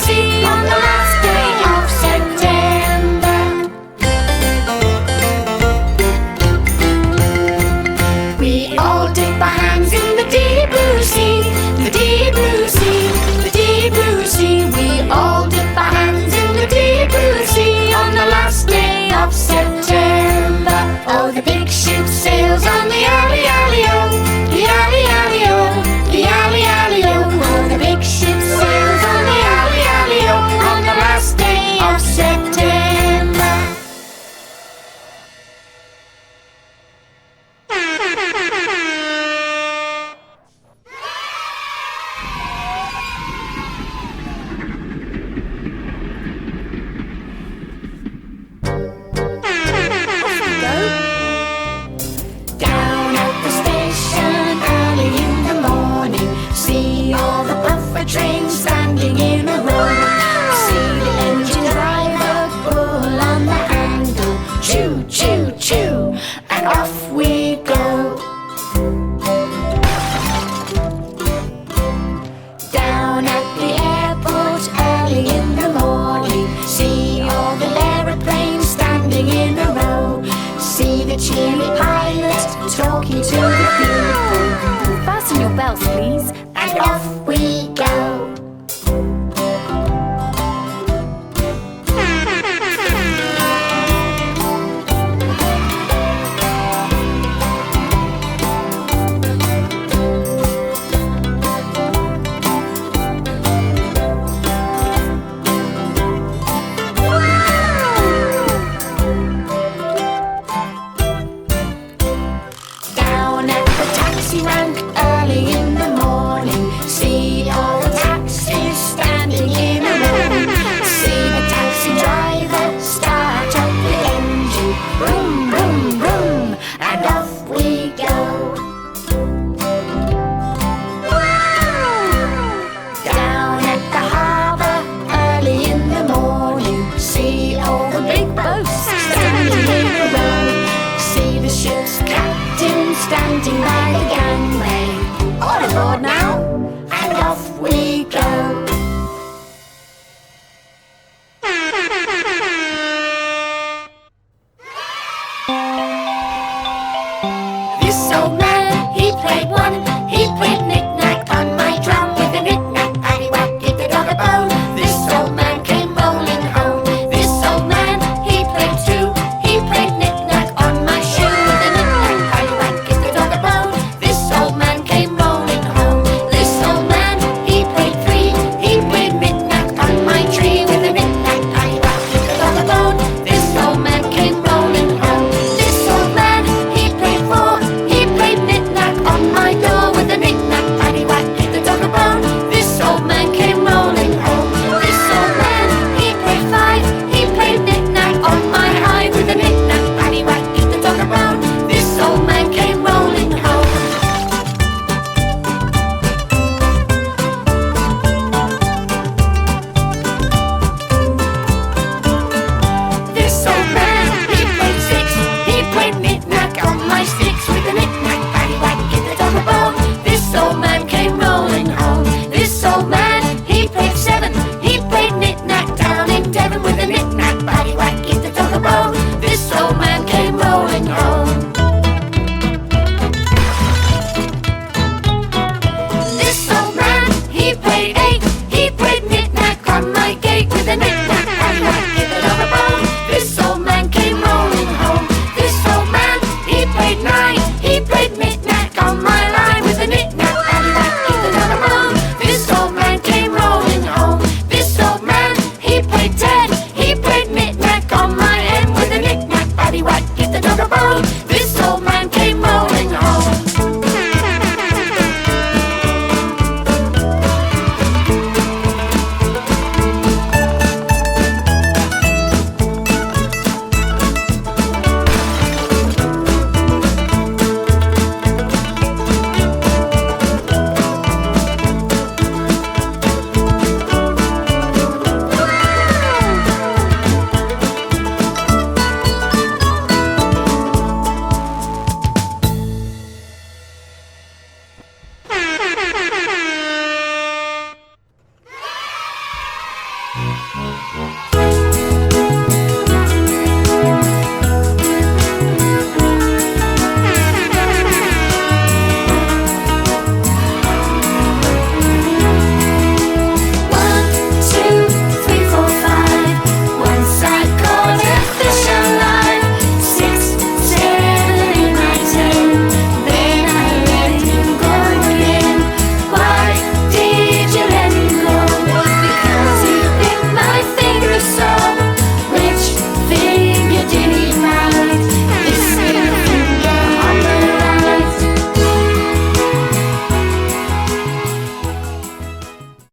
see on the last day of September. We all dip our hands in the deep blue sea, the deep blue sea, the deep blue sea. We all dip our hands in the deep blue sea on the last day of September. Oh, the big ship sails on the alley, alley, oh, the alley, alley, oh, the alley, alley, oh. Oh, the big ship sails on the alley, alley, oh, on the last day of September. Down at the station early in the morning, see all the puffer trains standing in a row. See the engine driver pull on the handle, choo, choo, choo, and off we go. Down at the airport early in the morning, see all the aeroplanes standing in a row. See the cheery pilot talking to the people. Fasten your belts, please. And off we go. Down at the taxi rank early in the morning, see all the taxis standing in a row. See the taxi driver start up the engine, vroom, vroom, vroom, and off we go. Down at the harbour early in the morning, see all the big boats standing in a row. See the ship's captain standing by the gangway. All aboard now, and off we